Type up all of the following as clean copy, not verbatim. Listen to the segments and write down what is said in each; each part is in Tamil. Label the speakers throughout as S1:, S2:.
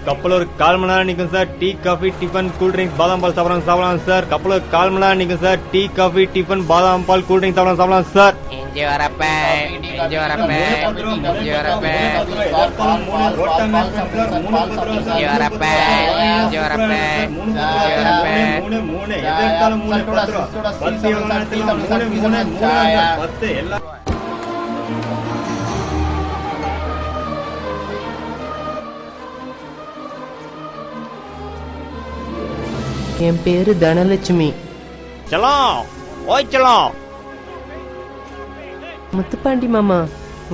S1: கப்பல் ஒரு 1/4 மணி நேரம் நிக்கும் sir. Tea coffee tiffin cool drinks பாதாம் பால் சாப்பிடலாம் சார். கப்பல் ஒரு 1/4 மணி நேரம் நிக்கும் சார். டீ காஃபி டிஃபன் பாதாம் பால் கூல் ட்ரிங்க்ஸ் சாப்பிடலாம் சார்.
S2: என் பேரு தனலட்சுமி.
S1: செல்லம் ஓய் செல்லம்.
S2: முத்துப்பாண்டி மாமா,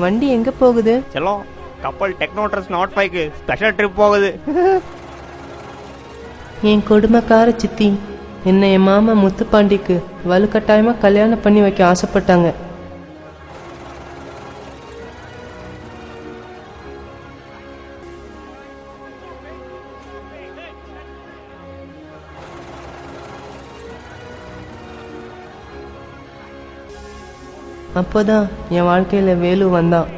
S2: வண்டி எங்க போகுது?
S1: செல்லம், கப்பல் டெக்னோட்ரஸ் நாட் 5க்கு ஸ்பெஷல் ட்ரிப் போகுது.
S2: என் கொடுமைக்கார சித்தி என்ன என் மாமா முத்துப்பாண்டிக்கு வலுக்கட்டாயமா கல்யாணம் பண்ணி வைக்க ஆசைப்பட்டாங்க. அப்போதான் என் வாழ்க்கையில வேலு வந்தான்.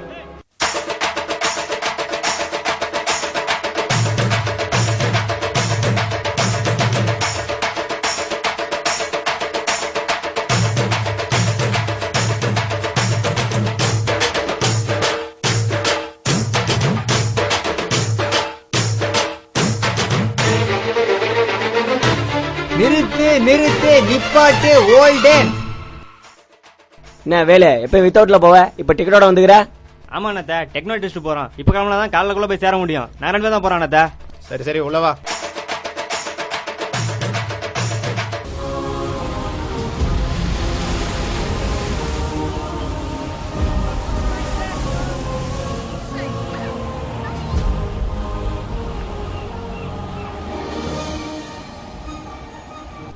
S1: நிறுத்து நிறுத்து நிப்பாட்டு ஓல்டேன்.
S3: என்ன வேலை எப்ப வித்தவுட்ல போவ, இப்ப டிக்கெட்டோட வந்துக்கிற?
S1: ஆமா அண்ணா, டெக்னோ டெஸ்ட் போறோம். இப்ப கிளம்புனா காலைக்குள்ள போய் சேர முடியும். நான் 2 பேர் தான் போறேன் அண்ணா.
S4: சரி சரி உள்ளவா.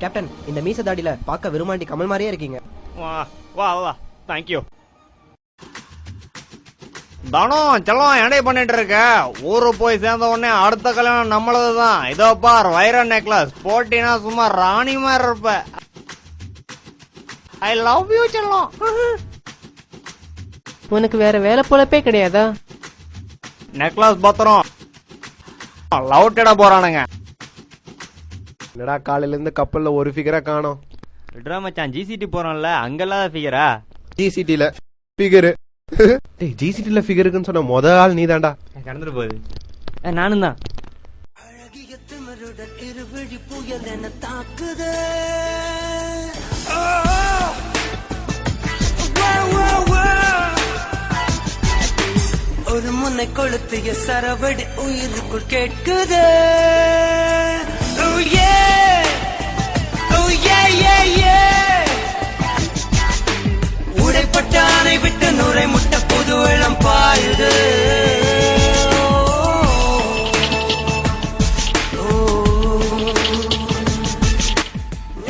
S3: கேப்டன், இந்த மீச தாடியில பார்க்க விரும்மாண்டி கமல் மாதிரியே இருக்கீங்க.
S1: வா வா வா, தேங்க்யூ. தானம் செல்லம், என்னடே பண்ணிட்டு இருக்க? ஊரு போய் சேர்ந்த உடனே அடுத்த கல்யாணம் நம்மளதுதான். இதோ பார், வைர நெக்லஸ் போட்டினா சும்மா ராணி மாதிரி இருப்ப. ஐ லவ் யூ செல்லம்.
S2: உனக்கு வேற வேலை பொழப்பே கிடையாதா?
S1: நெக்லஸ் பத்திரம் லவ் தேட போறானுங்க.
S4: என்னடா காலையில இருந்து கப்பல்ல ஒரு ஃபிகரா காணோம்.
S1: விட்ரா மச்சான், ஜிசிடி போறோம்ல, அங்கெல்லாம் ஃபிகரா?
S4: ஜிசிடில ஃபிகர். டேய், ஜிசிடில ஃபிகர் இருக்குன்னு சொன்ன முத ஆள் நீதான்டா.
S1: கடந்துட்டு போகுது. நானும் தான்.
S5: ஒரு முன்னை கொளுத்திய சரவடி உயிருக்குள் கேட்குது. உடைப்பட்ட ஆணை விட்டு நுரை முட்ட புது வெள்ளம் பாயுது.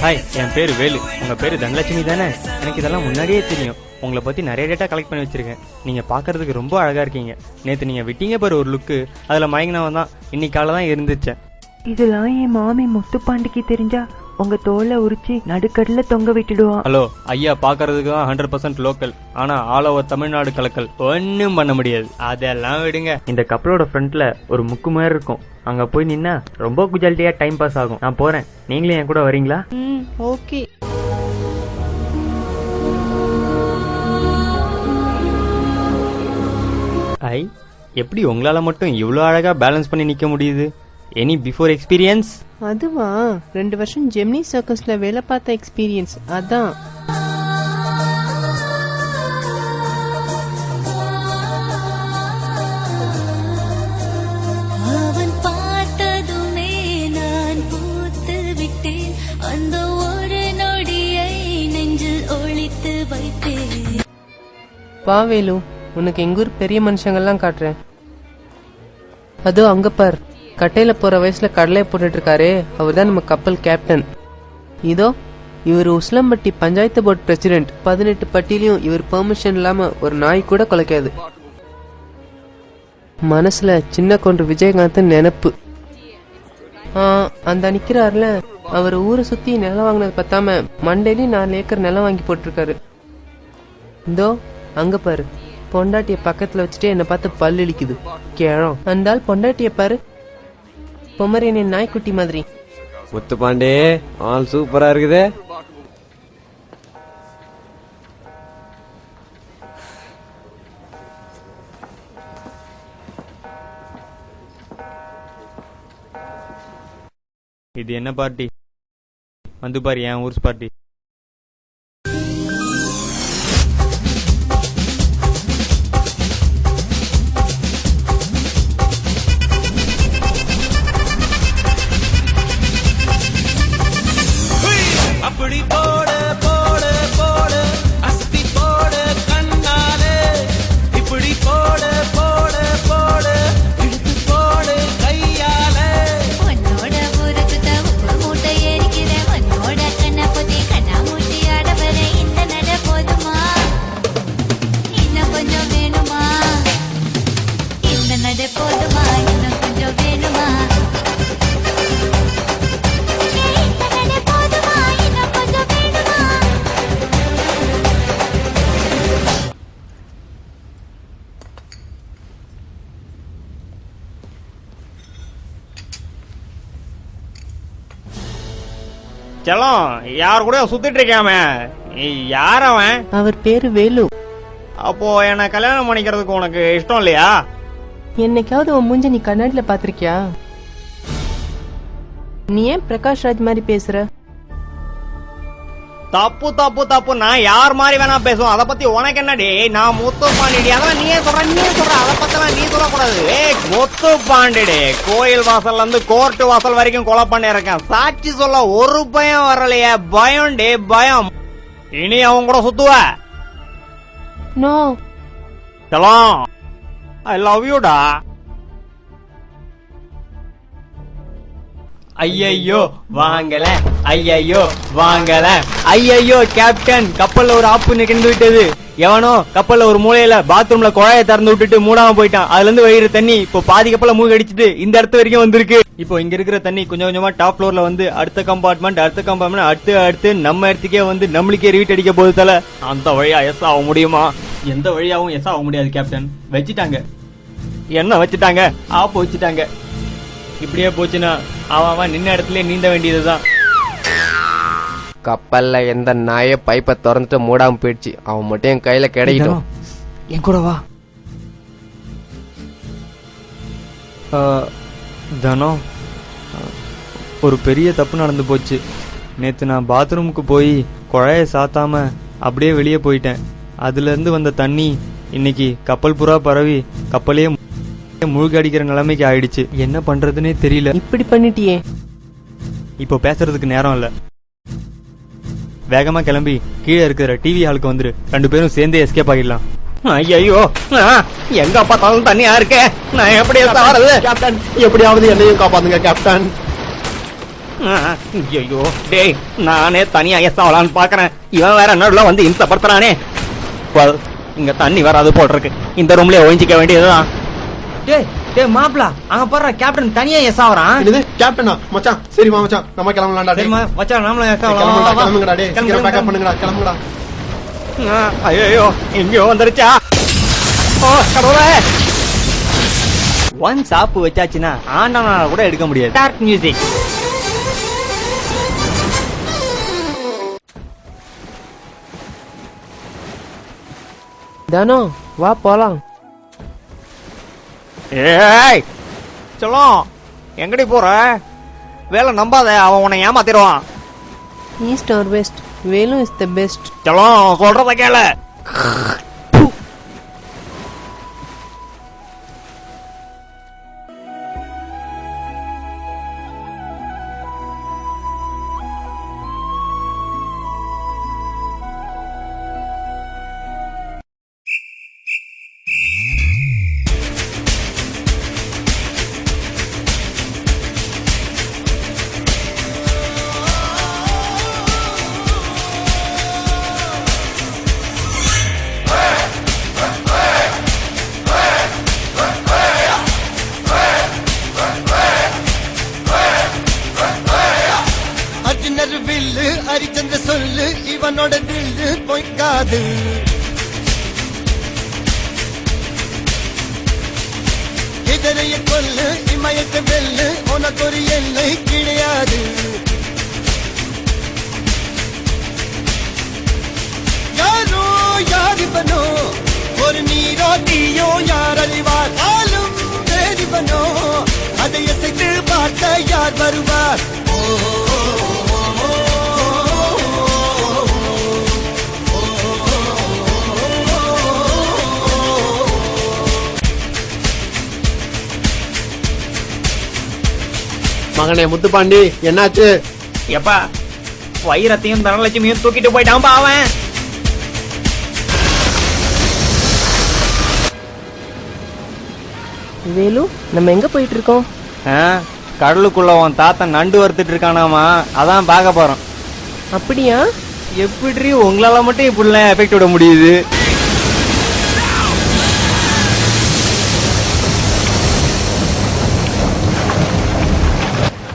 S1: ஹாய், என் பேரு வேலு. உங்க பேரு தனலட்சுமி தானே? எனக்கு இதெல்லாம் முன்னாடியே தெரியும். உங்களை பத்தி நிறைய டேட்டா கலெக்ட் பண்ணி வச்சிருக்கேன். நீங்க பாக்குறதுக்கு ரொம்ப அழகா இருக்கீங்க. நேத்து நீங்க விட்டீங்க பாரு ஒரு லுக்கு, அதுல மயங்கினவன் தான். இன்னைக்கு காலை தான் இருந்துச்சேன்.
S6: இதெல்லாம் என் மாமி முத்துப்பாண்டிக்கு தெரிஞ்சா உங்க தோலை உரிச்சு நடுக்கடல தொங்க விட்டுடுவான்.
S1: ஹலோ ஐயா, பாக்குறதுக்கு தான் 100% லோக்கல். ஆனா ஆல் ஓவர் தமிழ்நாடு கலக்கல். ஒன்னும் பண்ண முடியாது. அதெல்லாம் விடுங்க. இந்த கப்பலோட ஃப்ரண்ட்ல ஒரு முக்கு மாதிரி இருக்கும். அங்க போய் நின்னா ரொம்ப குஜாலிட்டியா டைம் பாஸ் ஆகும். நான் போறேன், நீங்களும் என் கூட வரீங்களா?
S2: ஓகே.
S1: ஐ, எப்படி உங்களால மட்டும் இவ்வளவு அழகா பேலன்ஸ் பண்ணி நிக்க முடியுது? Any before experience?
S2: அதுவா, 2 வருஷம் ஜெமினி சர்க்கஸ்ல வேலை பார்த்த எக்ஸ்பீரியன்ஸ். அதான்.
S7: அவன் பார்த்ததுமே நான் பூத்து விட்டேன். அந்த ஒரு நொடியை நெஞ்சில் ஒளித்து வைத்தேன்.
S2: பாவேலு, உனக்கு எங்கூர் பெரிய மனுஷங்கள்லாம் காட்டுறேன். அதோ அங்க பார், கட்டையில போற வயசுல கடலை போட்டுட்டு இருக்காரு, அவர் தான் நம்ம கப்பல் கேப்டன். இதோ இவர் உஸ்லம்பட்டி பஞ்சாயத்து போர்டு பிரசிடென்ட். 18 பட்டியிலையும் இவர் பெர்மிஷன் இல்லாம ஒரு நாய் கூட குலைக்காது. மனசுல சின்ன கொண்டு விஜயகாந்த் நினைப்பு. அந்த நிக்கிறாருல, அவர் ஊரை சுத்தி நிலம் வாங்கினது பத்தாம மண்டேலி 4 ஏக்கர் நிலம் வாங்கி போட்டிருக்காரு. இதோ அங்க பாரு, பொண்டாட்டிய பக்கத்துல வச்சுட்டு என்ன பார்த்து பல்லு இழிக்குது. கேழம். அந்த ஆள் பொண்டாட்டிய பாரு, பொமரேனியன் நாய்க்குட்டி மாதிரி.
S3: முத்துப்பாண்டே ஆள் சூப்பரா இருக்குது.
S1: இது என்ன பார்ட்டி? வந்து பாரு, என் ஊர்ஸ் பார்ட்டி.
S5: அப்படி போடு போடு போடு அஸ்தி போடு கண்ணாலே, இப்படி போடு போடு போடு இழுத்து போடு கையாலே.
S7: உன்னோட ஊருக்கு தான் உப்பு மூட்டை ஏறிக்கிறேன், உன்னோட கண்ணை பொத்தி கண்ணா மூட்டி ஆட வர இந்த நட போதுமா, இன்னும் கொஞ்சம் வேணுமா, இந்த நட போதுமா, இன்னும் கொஞ்சம் வேணுமா, இந்த நட போதுமா, இன்னும் கொஞ்சம் வேணுமா.
S1: செல்லம், யார் கூட சுத்திட்டு இருக்காம? யார் அவன்?
S2: அவர் பேரு வேலு.
S1: அப்போ என்ன கல்யாணம் பண்ணிக்கிறதுக்கு உனக்கு இஷ்டம் இல்லையா?
S2: என்னைக்காவது உன் மூஞ்ச நீ கண்ணாடில பாத்திருக்கியா? நீ ஏன் பிரகாஷ் ராஜ் மாதிரி பேசுற?
S1: தப்பு தப்பு தப்பு. நான் யார் மாதிரி வேணா பேசுவோம், அத பத்தி உனக்கு என்னடி? நான் முத்துப்பாண்டி. அதெல்லாம் நீயே சொல்ற அத பத்தெல்லாம் நீ சொல்லக்கூடாது. முத்துப்பாண்டி கோயில் வாசல்ல இருந்து கோர்ட் வாசல் வரைக்கும் கொலை பண்ணி இருக்கேன். சாட்சி சொல்ல ஒரு பயம் வரலையே. பயம் டே பயம். இனி அவன் கூட சுத்துவ?
S2: நோ.
S1: செல்லம், ஐ லவ் யூடா. ஐயையோ வாங்கல, ஐயையோ வாங்கல, ஐயையோ கேப்டன் கப்பல்ல ஒரு ஆப்பு நிகழ்ந்து விட்டது. எவனோ கப்பல்ல ஒரு மூலையில பாத்ரூம்ல குழாயை திறந்து விட்டுட்டு மூடாம போயிட்டான். அதுல இருந்து வயிறு தண்ணி இப்போ பாதி கப்பல மூழ்கி அடிச்சுட்டு இந்த இடத்து வரைக்கும் வந்திருக்கு. இப்போ இங்க இருக்கிற தண்ணி கொஞ்சம் கொஞ்சமா டாப் ஃப்ளோர்ல வந்து அடுத்த கம்பார்ட்மெண்ட் அடுத்து நம்ம இடத்துக்கே வந்து நம்மளுக்கே ரீட் அடிக்க போது தல. அந்த வழியா எஸ் ஆக முடியுமா? எந்த வழியாவும் எஸ் ஆக முடியாது கேப்டன். வச்சுட்டாங்க. என்ன வச்சுட்டாங்க? ஆப்பு வச்சுட்டாங்க. இப்படியே போச்சுன்னா அவன் நின்ன இடத்துல நீந்த வேண்டியதுதான்.
S3: கப்பல்ல எந்த நாய பைப்பை திறந்துட்டு மூடாம போயிடுச்சு. அவன் மட்டும் என் கையில கிடைக்கட்டும்.
S1: என் கூட வா. தனம், ஒரு பெரிய தப்பு நடந்து போச்சு. நேத்து நான் பாத்ரூமுக்கு போய் குழாயை சாத்தாம அப்படியே வெளியே போயிட்டேன். அதுல இருந்து வந்த தண்ணி இன்னைக்கு கப்பல் புறா பரவி கப்பலையே மூழ்கி அடிக்கிற நிலைமைக்கு ஆயிடுச்சு. என்ன பண்றதுன்னே தெரியல.
S2: இப்படி பண்ணிட்டியே.
S1: இப்போ பேசுறதுக்கு நேரம் இல்ல. வேகமா கிளம்பி கீழே இருக்கிற டிவி ஹாலுக்கு வந்துரு. 2 பேரும் சேர்ந்தே எஸ்கேப் ஆகிடலாம். ஐயோ, எங்க பார்த்தாலும் தண்ணியா இருக்கே. நான் எப்படி வரது?
S4: கேப்டன், எப்படியாவது என்னையும் காப்பாத்துங்க கேப்டன்.
S1: ஐயோ டேய், நானே தனியா எஸ் ஆகலான்னு பாக்குறேன். இவன் வேற நடுல வந்து இம்சப்படுத்துறானே. இங்க தண்ணி வராது போட்டிருக்கு. இந்த ரூம்லயே ஒழிஞ்சிக்க வேண்டியதுதான். டேய் டேய் மாப்ள, அங்க பாரு கேப்டன் தனியா எஸ் ஆவறான்.
S4: இது கேப்டனா? மச்சான் சரிமா மச்சான், நம்ம கிளம்பலாம்டா. டேய்
S1: சரிமா மச்சான், நாமளும் எஸ்
S4: கிளம்புடா,
S1: ஆகலாம்.
S4: கிளம்புங்கடா. டேய் சீக்கிரம் பேக்கப் பண்ணுங்கடா, கிளம்புங்கடா.
S1: ஐயோ எங்கயோ வந்துருச்சா? ஓ கடவுளே. ஒன் சாப்பு வச்சாச்சுன்னா ஆண்டவனால கூட எடுக்க முடியாது. Dark music.
S2: தானோ வா போலாம்.
S1: ஏய் சொல்லும், எங்கடி போற? வேலை நம்பாத, அவன் உன்னை ஏமாத்திடுவான்.
S2: East or west, Velu is the best.
S1: சொல்லும், சொல்றத கேளு.
S5: வில்லு அரிச்சந்திர சொல்லு, இவனோட தில்லு பொய்க்காது. மனிதரைய கொல்லு இமயத்தை வெல்லு உனக்கு ஒரு எல்லை கிடையாது யாரோ யாரிவனோ ஒரு நீரோ தீயோ யார் அறிவார் ஆளும் வேறிவனோ அதை அசைத்து பார்த்த யார் வருவார்
S4: மகனே முத்துப்பாண்டி என்னாச்சு?
S1: எப்பா வைரத்தையும் தனலட்சுமியும் தூக்கிட்டு போயிட்டான்பா அவன்.
S2: வேலு, நம்ம எங்க போயிட்டு இருக்கோம்?
S1: கடலுக்குள்ள உன் தாத்தன் நண்டு வறுத்துட்டு இருக்கானாமா, அதான் பார்க்க போறோம்.
S2: அப்படியா?
S1: எப்படி உங்களால மட்டும் இப்படிலாம் எஃபெக்ட் விட முடியுது?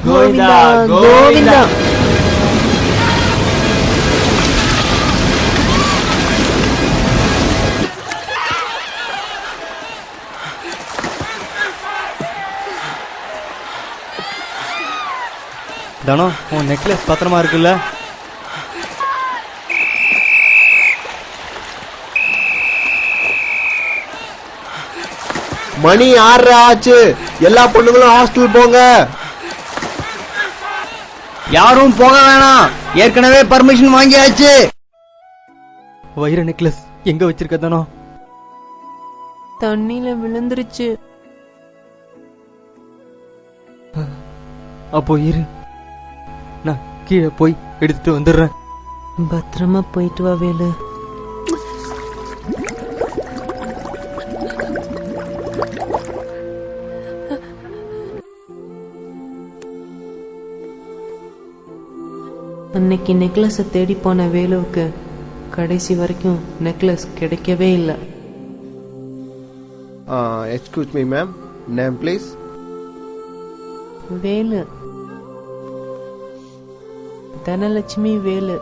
S2: கோவிந்தா கோவிந்தா.
S1: தனோ, உன் நெக்லஸ் பத்திரமா இருக்குல்ல?
S4: மணி 6 ஆச்சு. எல்லா பொண்ணுங்களும் ஹாஸ்டல் போங்க.
S1: யாரும் போக வேணாம், ஏற்கனவே பர்மிஷன் வாங்கியாச்சு. வைர நெக்லஸ் எங்க வச்சிருக்க தனோ?
S2: தண்ணியில விழுந்துருச்சு.
S1: அப்போ இரு, நான் கீழே போய் எடுத்துட்டு வந்துடுறேன்.
S2: பத்திரமா போயிட்டு வா வேலு. அன்னைக்கு நெக்லஸை தேடி போன வேலுவுக்கு கடைசி வரைக்கும் நெக்லஸ் கிடைக்கவே இல்லை.
S4: Excuse me ma'am, name please.
S2: Velu, Dhanalakshmi Velu.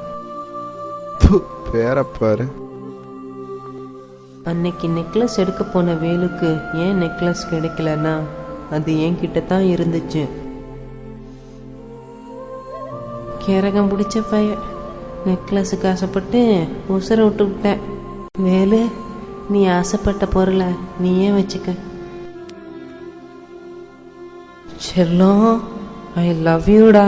S4: பேரை பாரு.
S2: அன்னைக்கு நெக்லஸ் எடுக்க போன வேலுக்கு ஏன் நெக்லஸ் கிடைக்கலன்னா அது என்கிட்ட தான் இருந்துச்சு. கேரகம் பிடிச்ச பைய நெக்லஸுக்கு ஆசைப்பட்டு உசுரை விட்டு விட்டேன். வேலு, நீ ஆசைப்பட்ட பொருளை நீயே வச்சுக்க. செல்லம், ஐ லவ் யூடா.